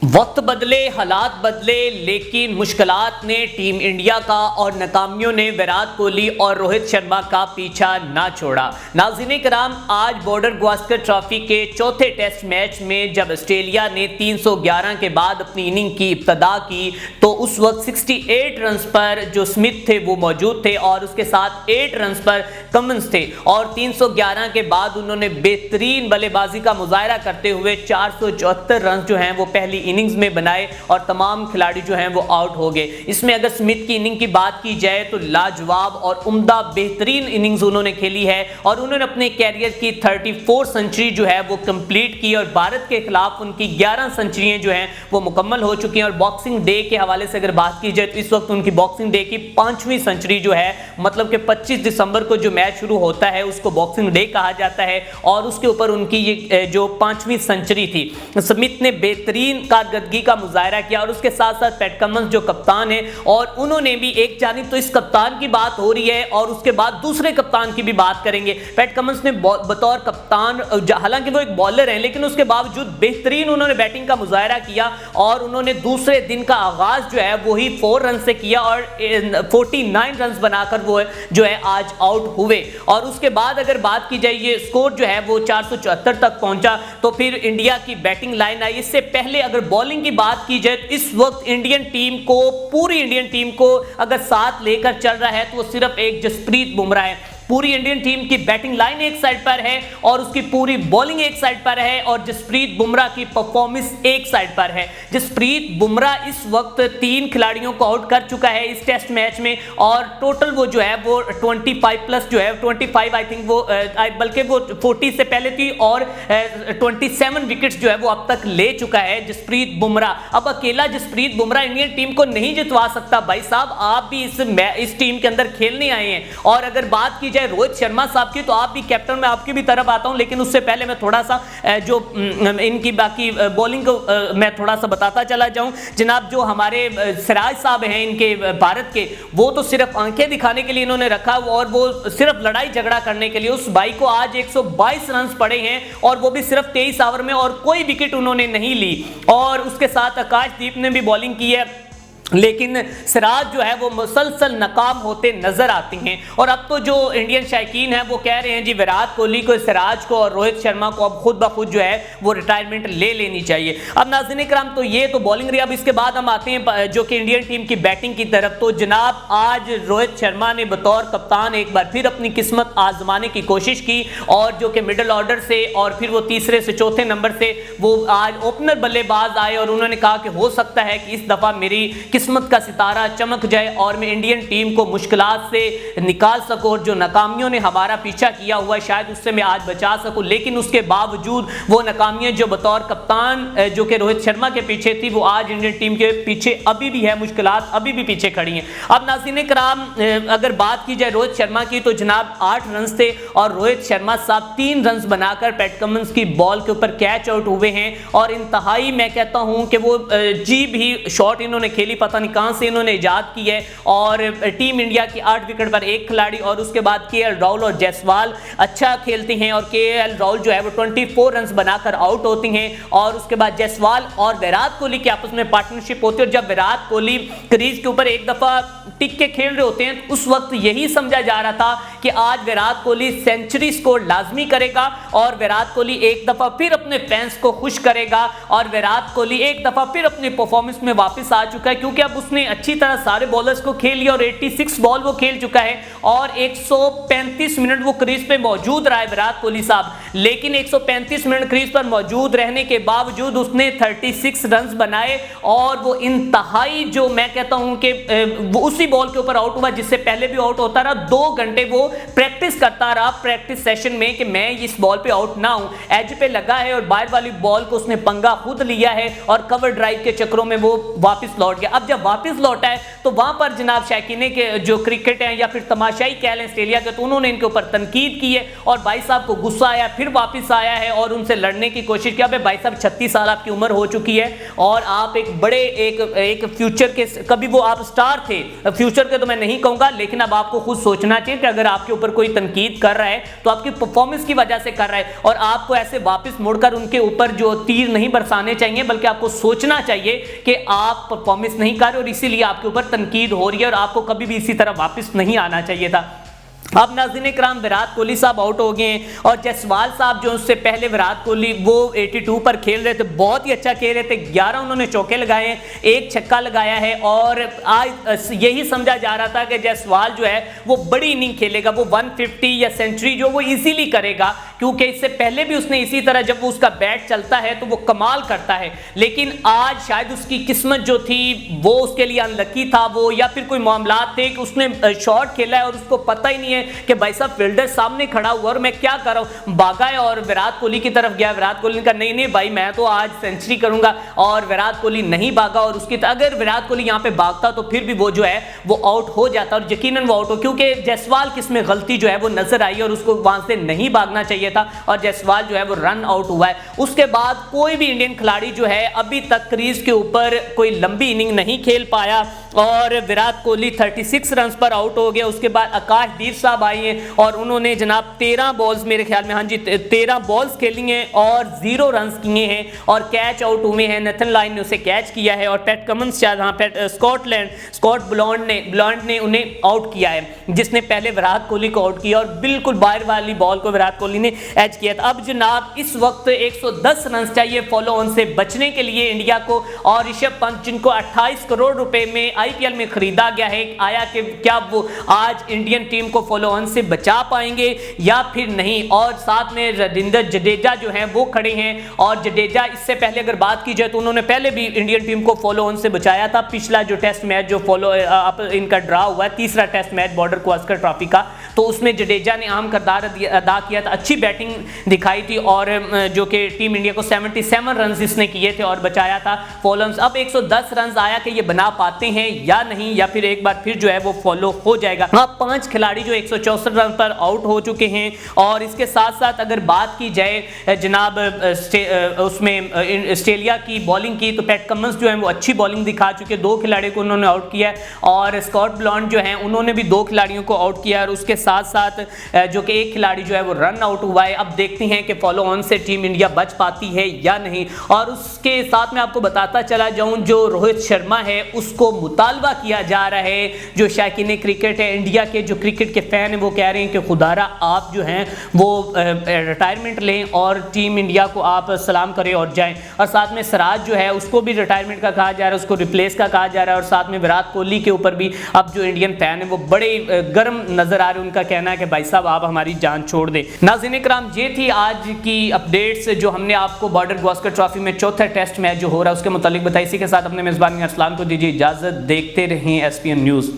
वक्त बदले, हालात बदले, लेकिन मुश्किलात ने टीम इंडिया का और नाकामियों ने विराट कोहली और रोहित शर्मा का पीछा ना छोड़ा। नाज़रीन कराम, आज बॉर्डर गावस्कर ट्रॉफी के चौथे टेस्ट मैच में जब ऑस्ट्रेलिया ने 311 के बाद अपनी इनिंग की इब्तदा की तो उस वक्त 68 रन पर जो स्मिथ थे वो मौजूद थे और उसके साथ 8 रन पर कमिंस थे और 311 के बाद उन्होंने बेहतरीन बल्लेबाजी का मुजाहरा करते हुए 474 रन जो हैं वो पहली इनिंग्स में बनाए और तमाम खिलाड़ी जो हैं वो आउट हो गए। इसमें अगर स्मिथ की इनिंग की बात की जाए तो लाजवाब और उम्दा बेहतरीन इनिंग्स उन्होंने खेली है और उन्होंने अपने कैरियर की 34 सेंचुरी जो है वो कंप्लीट की और भारत के खिलाफ उनकी 11 सेंचुरियां जो हैं वो मुकम्मल हो चुकी हैं। और बॉक्सिंग डे के हवाले से अगर बात की जाए तो इस वक्त उनकी बॉक्सिंग डे की 5वीं सेंचुरी जो है, मतलब कि 25 दिसंबर को जो मैच शुरू होता है उसको बॉक्सिंग डे कहा जाता है और उसके ऊपर उनकी ये जो 5वीं सेंचुरी थी। स्मिथ ने बेहतरीन कारकर्दगी का मुजाहरा किया और उसके साथ साथ पैट कमिंस जो कप्तान है और उन्होंने भी एक जानिब तो इस कप्तान की बात हो रही है और उसके बाद दूसरे कप्तान की भी बात करेंगे। पैट कमिंस ने बतौर कप्तान, हालांकि वो एक बॉलर हैं, लेकिन उसके बावजूद बेहतरीन उन्होंने बैटिंग का मुजाहरा किया और उन्होंने दूसरे दिन का आगाज जो है वही 4 रन से किया और 49 रन बनाकर वो जो है आज आउट हुए। और उसके बाद अगर बात की जाए ये स्कोर जो है वो 474 तक पहुंचा तो फिर इंडिया की बैटिंग लाइन आई। इससे पहले अगर बॉलिंग की बात की जाए तो इस वक्त इंडियन टीम को, पूरी इंडियन टीम को अगर साथ लेकर चल रहा है तो वो सिर्फ एक जसप्रीत बुमराह है। पूरी इंडियन टीम की बैटिंग लाइन एक साइड पर है और उसकी पूरी बॉलिंग एक साइड पर है और जसप्रीत बुमराह की परफॉर्मेंस एक साइड पर है। जसप्रीत बुमराह इस वक्त 3 खिलाड़ियों को आउट कर चुका है इस टेस्ट मैच में और टोटल वो जो है वो 25 प्लस जो है 25 आई थिंक वो बल्कि वो 40 से पहले थी और 27 विकेट्स जो है वो अब तक ले चुका है जसप्रीत बुमराह। अब अकेला जसप्रीत बुमराह इंडियन टीम को नहीं जितवा सकता। भाई साहब, आप भी इस टीम के अंदर खेलने आए हैं और अगर बात की रोहित शर्मा साहब की तो आप भी कैप्टन, मैं आपकी भी तरफ आता हूं, लेकिन उससे पहले मैं थोड़ा सा जो इनकी बाकी बॉलिंग को मैं थोड़ा सा बताता चला जाऊं। जनाब जो हमारे सिराज साहब हैं इनके भारत के, वो तो सिर्फ आंखें दिखाने के लिए इन्होंने रखा और वो सिर्फ लड़ाई झगड़ा करने के लिए। उस भाई को आज 122 रन पड़े हैं और वो भी सिर्फ 23 ओवर में और कोई विकेट उन्होंने नहीं ली। और उसके साथ आकाशदीप ने भी बॉलिंग की है, लेकिन सिराज जो है वो मुसलसल नाकाम होते नजर आती हैं। और अब तो जो इंडियन शायकीन है वो कह रहे हैं जी विराट कोहली को, सिराज को और रोहित शर्मा को अब खुद ब खुद जो है वो रिटायरमेंट ले लेनी चाहिए। अब नाज़रीन कराम, तो ये तो बॉलिंग रही। अब इसके बाद हम आते हैं जो कि इंडियन टीम की बैटिंग की तरफ। तो जनाब आज रोहित शर्मा ने बतौर कप्तान एक बार फिर अपनी किस्मत आजमाने की कोशिश की और जो कि मिडिल ऑर्डर से और फिर वो तीसरे से चौथे नंबर से वो आज ओपनर बल्लेबाज आए और उन्होंने कहा कि हो सकता है कि इस दफा मेरी किस्मत का सितारा चमक जाए और मैं इंडियन टीम को मुश्किलात से निकाल सकूं और जो नाकामियों ने हमारा पीछा किया हुआ है शायद उससे मैं आज बचा सकूं। लेकिन उसके बावजूद वो नाकामियां जो बतौर कप्तान जो कि रोहित शर्मा के पीछे थी वो आज इंडियन टीम के पीछे अभी भी है, मुश्किलात अभी भी पीछे खड़ी हैं। अब नाज़रीन कराम, अगर बात की जाए रोहित शर्मा की तो जनाब 8 रन थे और रोहित शर्मा साहब 3 रन बनाकर पैट कमिंस की बॉल के ऊपर कैच आउट हुए हैं और इंतहाई मैं कहता हूं कि वो अजीब ही शॉट इन्होंने खेली, पता नहीं कहां से इन्होंने इजाद की है। और टीम इंडिया की 8 विकेट पर एक खिलाड़ी और उसके बाद केएल राहुल और जायसवाल अच्छा खेलते हैं और केएल राहुल जो है वो 24 रन बनाकर आउट होती हैं। और उसके बाद जायसवाल और विराट कोहली की आपस में पार्टनरशिप होती है और जब विराट कोहली क्रीज के ऊपर एक दफा टिक के खेल रहे होते हैं उस वक्त यही समझा जा रहा था कि आज विराट कोहली सेंचुरी स्कोर लाजमी करेगा और विराट कोहली एक दफा फिर अपने फैंस को खुश करेगा और विराट कोहली एक दफा फिर अपनी परफॉर्मेंस में वापस आ चुका है क्योंकि अब उसने अच्छी तरह सारे बॉलर्स को खेल लिया और 86 बॉल वो खेल चुका है और 135 मिनट वो क्रीज पे मौजूद रहा है विराट कोहली साहब। लेकिन 135 मिनट क्रीज पर मौजूद रहने के बावजूद उसने 36 रन बनाए और वो इंतहाई जो मैं कहता हूं कि वो उसी बॉल के ऊपर आउट हुआ जिससे पहले भी आउट होता रहा। 2 घंटे वो प्रैक्टिस करता रहा प्रैक्टिस सेशन में कि मैं इस बॉल पे आउट ना हूं। एज पे लगा है और बाहर वाली बॉल को उसने पंगा खुद लिया है और कवर ड्राइव के चक्रों में वो वापस लौट गया। अब जब वापस लौटा है तो वहां पर जनाब शैकीने के जो क्रिकेट है या फिर तमाशाई कह लें ऑस्ट्रेलिया के, तो उन्होंने इनके ऊपर तनकीद की है और भाई साहब को गुस्सा आया, फिर वापस आया है और उनसे लड़ने की कोशिश किया। भाई साहब 36 साल आपकी उम्र हो चुकी है और आप एक बड़े एक फ्यूचर के, कभी वो आप स्टार थे, फ्यूचर के तो मैं नहीं कहूंगा, लेकिन अब आपको खुद सोचना चाहिए कि अगर आपके ऊपर कोई तनकीद कर रहा है तो आपकी परफॉर्मेंस की वजह से कर रहा है और आपको ऐसे वापस मुड़कर उनके ऊपर जो तीर नहीं बरसाने चाहिए, बल्कि आपको सोचना चाहिए कि आप परफॉर्मेंस नहीं कर रहे और इसीलिए आपके ऊपर तनकीद हो रही है और आपको कभी भी इसी तरह वापस नहीं आना चाहिए था। अब नाज़रीन कराम विराट कोहली साहब आउट हो गए हैं और जायसवाल साहब जो उससे पहले विराट कोहली वो 82 पर खेल रहे थे, बहुत ही अच्छा खेल रहे थे, 11 उन्होंने चौके लगाए हैं, एक छक्का लगाया है और आज यही समझा जा रहा था कि जायसवाल जो है वो बड़ी इनिंग खेलेगा, वो 150 या सेंचुरी जो वो इजीली करेगा, क्योंकि इससे पहले भी उसने इसी तरह जब उसका बैट चलता है तो वो कमाल करता है। लेकिन आज शायद उसकी किस्मत जो थी वो उसके लिए अनलकी था वो, या फिर कोई मामला थे कि उसने शॉट खेला है और उसको पता ही नहीं है कि भाई साहब फील्डर सामने खड़ा हुआ और मैं क्या कर रहा हूं, भागा है और विराट कोहली की तरफ गया। विराट कोहली ने कहा नहीं भाई मैं तो आज सेंचुरी करूंगा और विराट कोहली नहीं भागा और उसकी अगर विराट कोहली यहां पे भागता तो फिर भी वो जो है वो आउट हो जाता और यकीनन वो आउट हो, क्योंकि जायसवाल की इसमें गलती जो है वो नजर आई और उसको वहां से नहीं भागना चाहिए था और जायसवाल जो है वो रन आउट हुआ है। उसके बाद कोई भी इंडियन खिलाड़ी जो है अभी तक क्रीज के ऊपर कोई लंबी इनिंग नहीं खेल पाया और विराट कोहली 36 रन पर आउट हो गया। उसके बाद आकाशदीप साहब आए हैं और उन्होंने जनाब 13 बॉल्स मेरे ख्याल में, हाँ जी 13 बॉल्स खेली हैं और 0 रन किए हैं और कैच आउट हुए हैं। नेथन लाइन ने उसे कैच किया है और पैट कमिंस शायद, हाँ स्कॉट ब्लॉन्ड ने उन्हें आउट किया है, जिसने पहले विराट कोहली को आउट किया और बिल्कुल बाहर वाली बॉल को विराट कोहली ने एज किया था। अब जनाब इस वक्त 110 रन चाहिए फॉलो ऑन से बचने के लिए इंडिया को और ऋषभ पंत जिनको 28 करोड़ रुपए में आईपीएल में खरीदा गया है, आया कि क्या वो आज इंडियन टीम को फॉलो ऑन से बचा पाएंगे या फिर नहीं। और साथ में रविंद्र जडेजा जो हैं वो खड़े हैं और जडेजा इससे पहले अगर बात की जाए तो उन्होंने पहले भी इंडियन टीम को फॉलो ऑन से बचाया था। पिछला जो टेस्ट मैच जो फॉलो इनका ड्रा हुआ है, तीसरा test match Border Gavaskar trophy का, तो उसमें जडेजा ने अहम किरदार अदा किया था, अच्छी बैटिंग दिखाई थी और जो कि टीम इंडिया को 77 रन इसने किए थे और बचाया था फॉलो ऑन। अब 110 रन आया कि ये बना पाते हैं या नहीं, या फिर एक बार फिर जो है वो फॉलो हो जाएगा। हाँ 5 खिलाड़ी जो 164 रन पर आउट हो चुके हैं और इसके साथ साथ अगर बात की जाए जनाब उसमें ऑस्ट्रेलिया की बॉलिंग की तो पैट कमिंस जो है वो अच्छी बॉलिंग दिखा चुके, 2 खिलाड़ियों को उन्होंने आउट किया और स्कॉट ब्लॉन्ड जो है उन्होंने भी 2 खिलाड़ियों को आउट किया और उसके साथ साथ जो कि एक खिलाड़ी जो है वो रन आउट हुआ है। अब देखते हैं कि फॉलो ऑन से टीम इंडिया बच पाती है या नहीं। और उसके साथ में आपको बताता चला जाऊं जो रोहित शर्मा है उसको मुतालबा किया जा रहा है, जो शौकीन क्रिकेट है इंडिया के जो क्रिकेट के फैन है वो कह रहे हैं कि खुदारा आप जो हैं वो रिटायरमेंट लें और टीम इंडिया को आप सलाम करें और जाएं। और साथ में सिराज जो है उसको भी रिटायरमेंट का कहा जा रहा है, उसको रिप्लेस का कहा जा रहा है और साथ में विराट कोहली के ऊपर भी अब जो इंडियन फैन है वो बड़े गर्म नजर आ रहे हैं। उनका कहना है कि भाई साहब आप हमारी जान छोड़ दें। नाज़रीन कराम ये थी आज की अपडेट्स जो हमने आपको बॉर्डर गावस्कर ट्रॉफी में चौथा टेस्ट मैच जो हो रहा है उसके मुतालिक बताई। इसी के साथ अपने मेजबान अरसलान को दीजिए इजाजत, देखते रहें एसपीएन न्यूज़।